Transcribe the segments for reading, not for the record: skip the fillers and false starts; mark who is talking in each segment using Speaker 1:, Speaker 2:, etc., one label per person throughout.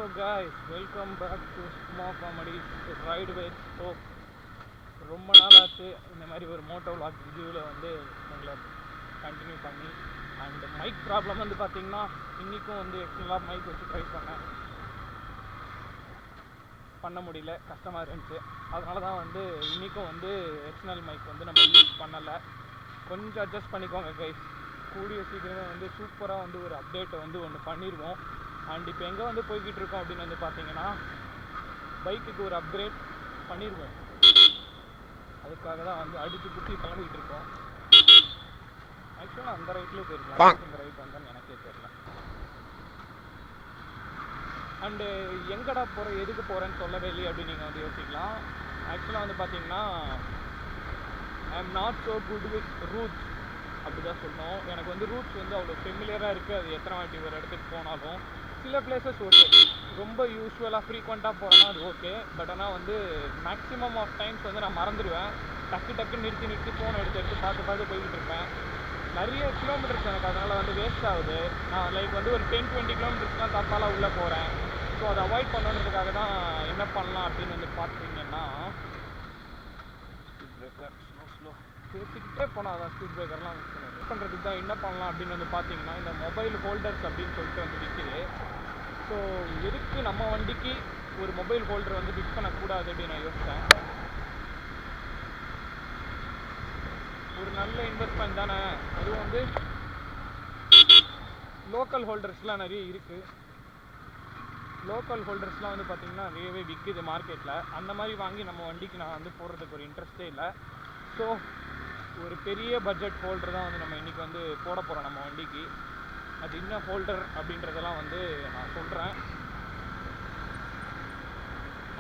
Speaker 1: guys, welcome back to Small Comedy Ride with Hope. ரொம்ப நாள் ஆச்சு இந்த மாதிரி ஒரு மோட்டோ vlog ரிவ்யூவில் வந்து உங்களை கண்டினியூ பண்ணி அண்ட் மைக் ப்ராப்ளம் வந்து பார்த்தீங்கன்னா இன்றைக்கும் வந்து எக்ஸ்டர்னலாக மைக் வச்சு ட்ரை பண்ண முடியல, கஷ்டமாக இருந்துச்சு. அதனால தான் வந்து இன்றைக்கும் வந்து எக்ஸ்டர்னல் மைக் வந்து நம்ம யூஸ் பண்ணலை. கொஞ்சம் அட்ஜஸ்ட் பண்ணிக்கோங்க கைஸ். கூடிய சீக்கிரமே வந்து சூப்பராக வந்து ஒரு அப்டேட்டை வந்து ஒன்று பண்ணிடுவோம். அண்ட் இப்போ எங்கே வந்து போய்கிட்டு இருக்கோம் அப்படின்னு வந்து பார்த்தீங்கன்னா பைக்குக்கு ஒரு அப்கிரேட் பண்ணிடுவோம். அதுக்காக தான் வந்து அடித்து குத்தி கிளம்பிக்கிட்டு இருக்கோம். ஆக்சுவலாக அந்த ரைட்லேயே போயிருக்கலாம், இந்த ரைட் வந்தான்னு எனக்கே தெரியல. அண்டு எங்கடா போகிற, எதுக்கு போகிறேன்னு சொல்லவே இல்லையே அப்படின்னு நீங்கள் வந்து யோசிக்கலாம். ஆக்சுவலாக வந்து பார்த்தீங்கன்னா I am not so good with roots அப்படி தான் சொல்லணும். எனக்கு வந்து ரூட்ஸ் வந்து அவ்வளோ ஃபெமிலியராக இருக்குது. அது எத்தனை வாட்டி ஒரு இடத்துக்கு போனாலும் சில பிளேசஸ் ஓகே, ரொம்ப யூஸ்வலாக ஃப்ரீக்வெண்ட்டாக போகிறேன்னா அது ஓகே. பட் ஆனால் வந்து மேக்ஸிமம் ஆஃப் டைம்ஸ் வந்து நான் மறந்துடுவேன். டக்குன்னு நிறுத்தி ஃபோன் எடுத்து பார்த்து போய்கிட்டு இருப்பேன். நிறைய கிலோமீட்டர்ஸ் எனக்கு அதனால் வந்து வேஸ்ட் ஆகுது. நான் லைக் வந்து ஒரு 10-20 கிலோமீட்டர்ஸ்லாம் தப்பால உள்ளே போகிறேன். ஸோ அதை அவாய்ட் பண்ணுறதுக்காக தான் என்ன பண்ணலாம் அப்படின்னு வந்து பார்த்தீங்கன்னா ஸ்பீட் பிரேக்கர் ஸ்லோ பேசிக்கிட்டே போனால் அதான் ஸ்பீட் பிரேக்கர்லாம் யூஸ் பண்ணுறதுக்கு தான் என்ன பண்ணலாம் அப்படின்னு வந்து பார்த்தீங்கன்னா இந்த மொபைல் ஹோல்டர்ஸ் அப்படின்னு சொல்லிட்டு வந்து விற்கிது. ஸோ எதுக்கு நம்ம வண்டிக்கு ஒரு மொபைல் ஹோல்டர் வந்து ஃபிக்ஸ் பண்ணக்கூடாது அப்படின்னு நான் யோசித்தேன். ஒரு நல்ல இன்வெஸ்ட்மெண்ட் தானே. அதுவும் வந்து லோக்கல் ஹோல்டர்ஸ்லாம் நிறைய இருக்குது. லோக்கல் ஹோல்டர்ஸ்லாம் வந்து பார்த்திங்கன்னா நிறையவே விற்கிது மார்க்கெட்டில். அந்த மாதிரி வாங்கி நம்ம வண்டிக்கு நான் வந்து போடுறதுக்கு ஒரு இன்ட்ரெஸ்ட்டே இல்லை. ஸோ ஒரு பெரிய பட்ஜெட் ஹோல்டர் தான் வந்து நம்ம இன்றைக்கி வந்து போட போகிறோம் நம்ம வண்டிக்கு. அது என்ன ஹோல்டர் அப்படின்றதெல்லாம் வந்து நான் சொல்கிறேன்.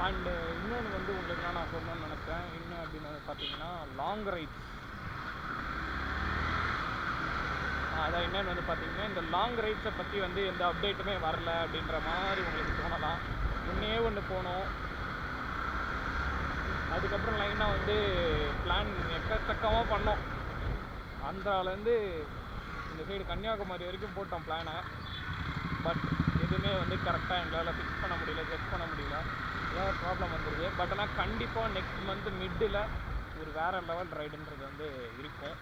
Speaker 1: அண்டு இன்னொன்று வந்து உங்களுக்கு நான் சொல்லணும்னு நினச்சேன். என்ன அப்படின்னு வந்து பார்த்தீங்கன்னா லாங் ரைட்ஸ். அதான் என்னென்னு வந்து பார்த்தீங்கன்னா இந்த லாங் ரைட்ஸை பற்றி வந்து எந்த அப்டேட்டுமே வரல அப்படின்ற மாதிரி உங்களுக்கு தோணலாம். ஒன்றே ஒன்று போனோம், அதுக்கப்புறம் லைனாக வந்து பிளான் எக்கச்சக்கமாக பண்ணோம். ஆந்திராவிலேருந்து இந்த சைடு கன்னியாகுமரி வரைக்கும் போட்டோம் பிளானை. பட் எதுவுமே வந்து கரெக்டாக எங்களால் ஃபிக்ஸ் பண்ண முடியல, செக் பண்ண முடியல. ஏதாவது ப்ராப்ளம் வந்துடுது. பட் ஆனால் கண்டிப்பாக நெக்ஸ்ட் மந்த் மிட்டில் ஒரு வேறு லெவல் ரைடுன்றது வந்து இருக்கும்.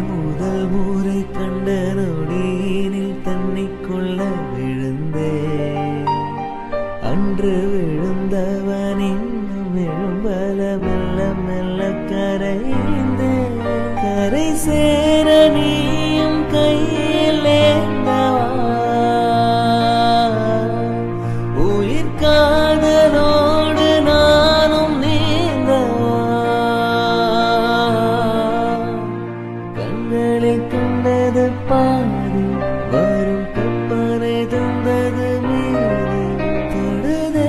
Speaker 2: முதல் முறை கண்ட நொடியினில் தன்னைக்குள்ள விழுந்தே. அன்று விழுந்தவன் இன்னும் விழும்பல மெல்ல மெல்ல கரைந்தே. கரை சேர நீயும் கையில் ஏந்தவா, உயிர் காதலோடு நானும் நீந்தவா. கண்டது பாதி வரும் கற்பனை தந்தது மீது தொடுதே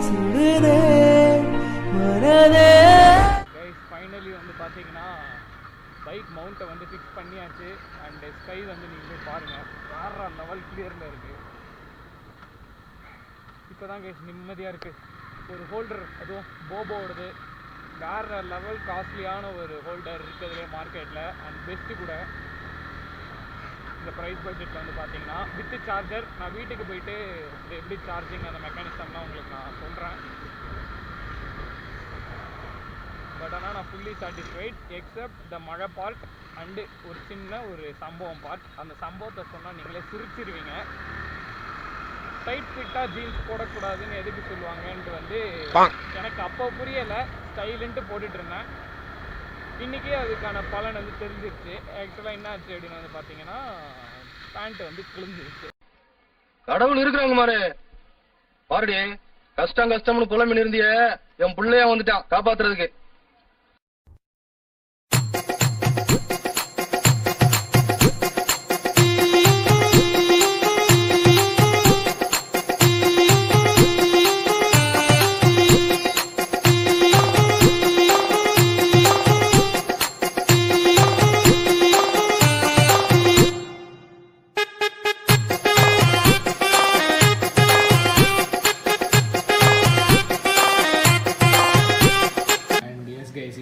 Speaker 2: சுடுதே மனதே.
Speaker 1: ஃபைனலி வந்து பார்த்தீங்கன்னா பைக் மவுண்ட்டை வந்து ஃபிக்ஸ் பண்ணியாச்சு. அண்ட் ஸ்கை வந்து நீங்களே பாருங்கள், வேற லெவல் கிளியரில் இருக்குது. இப்போ தான் கைஸ் நிம்மதியாக இருக்குது. ஒரு ஹோல்டர், அதுவும் போபோவோடது, வேறு லெவல் காஸ்ட்லியான ஒரு ஹோல்டர் இருக்கிறதுலே மார்க்கெட்டில். அண்ட் பெஸ்ட்டு கூட இந்த ப்ரைஸ் பட்ஜெட்டில் வந்து பார்த்தீங்கன்னா வித்து சார்ஜர். நான் வீட்டுக்கு போயிட்டு இது எப்படி சார்ஜிங் அந்த மெக்கானிசம்லாம் உங்களுக்கு நான் சொல்கிறேன். பட் ஆனால் நான் ஃபுல்லி சாட்டிஸ்ஃபைட் எக்ஸப்ட் த மழை பார்ட் அண்டு ஒரு சின்ன ஒரு சம்பவம் பார்ட். அந்த சம்பவத்தை சொன்னால் நீங்களே சிரிச்சிருவீங்க. டைட் ஃபிட்டாக ஜீன்ஸ் போடக்கூடாதுன்னு எதுக்கு சொல்லுவாங்கன்ட்டு வந்து எனக்கு அப்போ புரியலை. ஸ்டைலுன்ட்டு போட்டுட்டு இருந்தேன். இன்றைக்கே அதுக்கான பலன் வந்து தெரிஞ்சிருச்சு. ஆக்சுவலாக என்ன ஆச்சு அப்படின்னு வந்து பார்த்தீங்கன்னா பேண்ட்டு வந்து கிழிஞ்சிருச்சு.
Speaker 3: கடவுள் இருக்கிறாங்க மாரு பாருடி. கஷ்டம் கஷ்டம்னு புலம்பின்னு இருந்தியே, என் பிள்ளைய வந்துட்டான் காப்பாத்துறதுக்கு.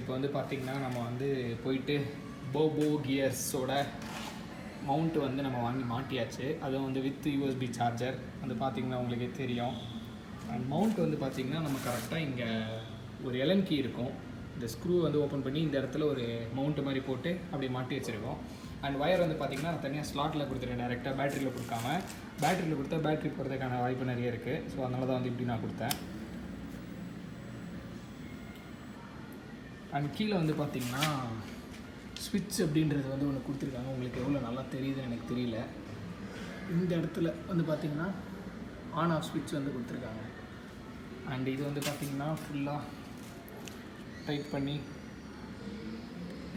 Speaker 1: இப்போ வந்து பார்த்திங்கன்னா நம்ம வந்து போயிட்டு போபோ கியர்ஸோட மவுண்ட் வந்து நம்ம வாங்கி மாட்டியாச்சு. அதுவும் வந்து வித் யூஎஸ்பி சார்ஜர் வந்து பார்த்திங்கன்னா உங்களுக்கே தெரியும். அண்ட் மவுண்ட் வந்து பார்த்திங்கன்னா நம்ம கரெக்டாக இங்கே ஒரு எலன் கீ இருக்கும். இந்த ஸ்க்ரூ வந்து ஓப்பன் பண்ணி இந்த இடத்துல ஒரு மவுண்ட் மாதிரி போட்டு அப்படி மாட்டி வச்சுருக்கோம். அண்ட் ஒயர் வந்து பார்த்திங்கன்னா நான் தனியாக ஸ்லாட்டில் கொடுத்துருக்கேன், டேரெக்டாக பேட்டரியில் கொடுக்காம. பேட்டரியில் கொடுத்தா பேட்டரி போகிறதுக்கான வாய்ப்பு நிறைய இருக்குது. ஸோ அதனால தான் வந்து இப்படி நான் கொடுத்தேன். அண்ட் கீழே வந்து பார்த்திங்கன்னா ஸ்விட்ச் அப்படின்றது வந்து ஒன்று கொடுத்துருக்காங்க. உங்களுக்கு எவ்வளோ நல்லா தெரியுதுன்னு எனக்கு தெரியல. இந்த இடத்துல வந்து பார்த்திங்கன்னா ஆன் ஆஃப் ஸ்விட்ச் வந்து கொடுத்துருக்காங்க. அண்ட் இது வந்து பார்த்திங்கன்னா ஃபுல்லாக டைட் பண்ணி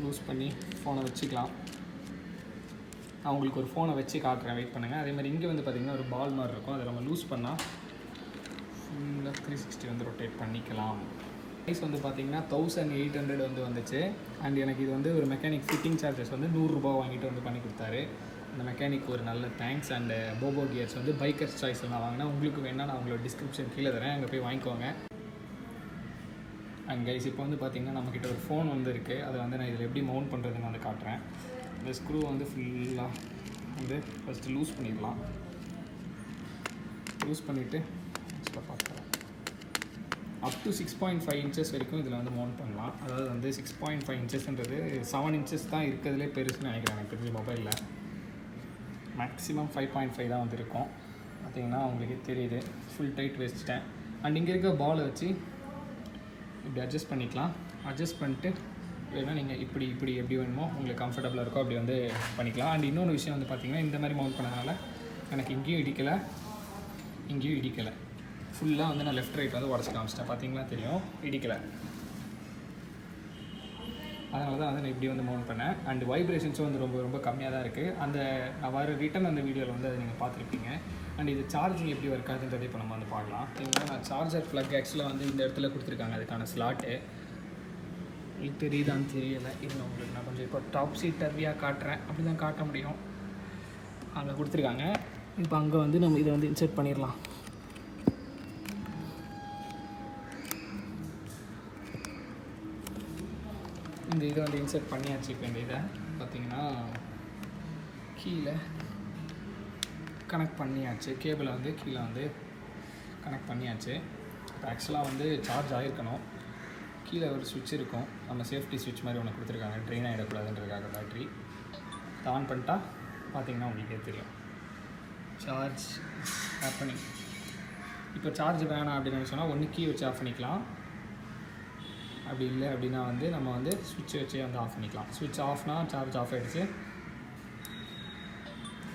Speaker 1: லூஸ் பண்ணி ஃபோனை வச்சுக்கலாம். நான் உங்களுக்கு ஒரு ஃபோனை வச்சு காட்டுறேன், வெயிட் பண்ணுங்கள். அதேமாதிரி இங்கே வந்து பார்த்திங்கன்னா ஒரு பால் மாதிரி இருக்கும். அதை நம்ம லூஸ் பண்ணால் ஃபுல்லாக 360 வந்து ரொட்டேட் பண்ணிக்கலாம். ப்ரைஸ் வந்து பார்த்திங்கன்னா 1800 வந்து வந்துச்சு. அண்ட் எனக்கு இது வந்து ஒரு மெக்கானிக் ஃபிட்டிங் சார்ஜஸ் வந்து 100 ரூபா வாங்கிட்டு வந்து பண்ணி கொடுத்தாரு. அந்த மெக்கானிக் ஒரு நல்ல தேங்க்ஸ். அண்டு போபோ கியர்ஸ் வந்து பைக்கர்ஸ் சாய்ஸில் நான் வாங்கினேன். உங்களுக்கு வேணால் நான் உங்களோட டிஸ்கிரிப்ஷன் கீழே தரேன், அங்கே போய் வாங்கிக்கோங்க. அண்ட் கைஸ் இப்போ வந்து பார்த்திங்கன்னா நம்மக்கிட்ட ஒரு ஃபோன் வந்து இருக்குது. அதை வந்து நான் இதில் எப்படி மவுண்ட் பண்ணுறதுன்னு வந்து காட்டுறேன். இந்த ஸ்க்ரூ வந்து ஃபுல்லாக வந்து ஃபஸ்ட்டு லூஸ் பண்ணிடலாம். லூஸ் பண்ணிவிட்டு பார்க்கலாம். அப் டு 6.5 இன்ச்சஸ் வரைக்கும் இதில் வந்து மவுண்ட் பண்ணலாம். அதாவது வந்து 6.5 இன்ச்சஸ்ன்றது 7 இன்ச்சஸ் தான் இருக்கிறதுலே பெருசுன்னு நினைக்கிறேன் எனக்கு தெரிஞ்ச மொபைலில். மேக்ஸிமம் 5.5 தான் வந்து இருக்கும். பார்த்திங்கன்னா உங்களுக்கே தெரியுது. ஃபுல் டைட் வச்சுட்டேன். அண்ட் இங்கே இருக்க பாலை வச்சு இப்படி அட்ஜஸ்ட் பண்ணிக்கலாம். அட்ஜஸ்ட் பண்ணிட்டு வேணால் நீங்கள் இப்படி எப்படி வேணுமோ உங்களுக்கு கம்ஃபர்டபுளாக இருக்கோ அப்படி வந்து பண்ணிக்கலாம். அண்ட் இன்னொரு விஷயம் வந்து பார்த்திங்கன்னா இந்த மாதிரி மவுண்ட் பண்ணனால எனக்கு இங்கேயும் இடிக்கலை, இங்கேயும் இடிக்கலை. ஃபுல்லாக வந்து நான் லெஃப்ட் ரைட் வந்து உடச்சி காமிச்சிட்டேன். பார்த்தீங்கன்னா தெரியும், இடிக்கலை. அதனால தான் வந்து நான் இப்படி வந்து மவுண்ட் பண்ணேன். அண்ட் வைப்ரேஷன்ஸும் வந்து ரொம்ப கம்மியாக தான் இருக்குது. அந்த நான் வர ரிட்டன் அந்த வீடியோவில் வந்து அதை நீங்கள் பார்த்துருப்பீங்க. அண்ட் இது சார்ஜிங் எப்படி ஒர்க் ஆகுதுன்றதை இப்போ நம்ம வந்து பார்க்கலாம். சரிங்களா, நான் சார்ஜர் ப்ளக் ஆக்சுவலாக வந்து இந்த இடத்துல கொடுத்துருக்காங்க, அதுக்கான ஸ்லாட்டு. இது தெரியுதான்னு தெரியலை. இது உங்களுக்கு நான் கொஞ்சம் இப்போ டாப் சீட் டர்வியாக காட்டுறேன். அப்படி தான் காட்ட முடியும். அங்கே கொடுத்துருக்காங்க. இப்போ அங்கே வந்து நம்ம இதை வந்து இன்சர்ட் பண்ணிடலாம். இந்த இதை வந்து இன்சர்ட் பண்ணியாச்சு. இப்போ இந்த இதை பார்த்திங்கன்னா கீழே கனெக்ட் பண்ணியாச்சு. கேபிளை வந்து கீழே வந்து கனெக்ட் பண்ணியாச்சு. இப்போ ஆக்சுவலாக வந்து சார்ஜ் ஆகிருக்கணும். கீழே ஒரு சுவிட்ச் இருக்கும், நம்ம சேஃப்டி சுவிட்ச் மாதிரி ஒன்று கொடுத்துருக்காங்க, ட்ரெயின் ஆகிடக்கூடாதுன்றதுக்காக பேட்ரி. ஆன் பண்ணிட்டா பார்த்திங்கன்னா உங்களுக்கே தெரியும் சார்ஜ் ஹேப்பனிங். இப்போ சார்ஜ் வேணாம் அப்படின்னு சொன்னால் ஒன்று கீ வச்சு ஆஃப் பண்ணிக்கலாம். அப்படி இல்லை அப்படின்னா வந்து நம்ம வந்து ஸ்விட்ச் வச்சே வந்து ஆஃப் பண்ணிக்கலாம். ஸ்விட்ச் ஆஃப்னா சார்ஜ் ஆஃப் ஆகிடுச்சு.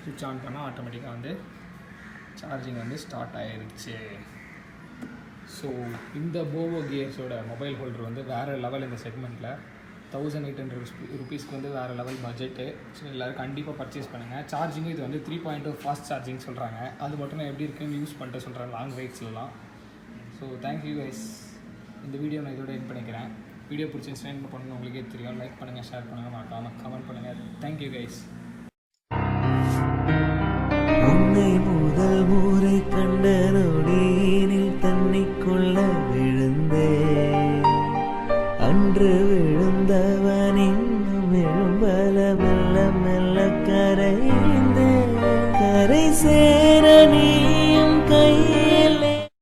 Speaker 1: ஸ்விட்ச் ஆன் பண்ணால் ஆட்டோமேட்டிக்காக வந்து சார்ஜிங் வந்து ஸ்டார்ட் ஆகிடுச்சு. ஸோ இந்த போபோ கியர்ஸோட மொபைல் ஹோல்டர் வந்து வேறு லெவல். இந்த செக்மெண்ட்டில் 1800 ருபீஸ்க்கு வந்து வேறு லெவல் பட்ஜெட்டு. ஸோ எல்லோரும் கண்டிப்பாக பர்ச்சேஸ் பண்ணுங்கள். சார்ஜிங்கும் இது வந்து 3.2 ஃபாஸ்ட் சார்ஜிங் சொல்கிறாங்க. அது மட்டும் நான் எப்படி இருக்குன்னு யூஸ் பண்ணிட்டு சொல்கிறேன் லாங் ரைட்ஸ்லாம். So thank you guys. இந்த வீடியோ நான் இதோட எண்ட் பண்ணிக்கிறேன். வீடியோ பிடிச்சிருந்துச்சுன்னா என்ன பண்ணணும் உங்களுக்கே தெரியும். லைக் பண்ணுங்கள், ஷேர் பண்ணுங்கள், மறக்காமல் கமெண்ட் பண்ணுங்கள். Thank you guys.
Speaker 2: உன்னை முதல் முறை கண்ட நொடியினில் தன்னைக்குள்ள விழுந்தேன். அன்று விழுந்தவன் இன்னும் எழும்பல மெல்ல மெல்ல கரைந்தேன். கரை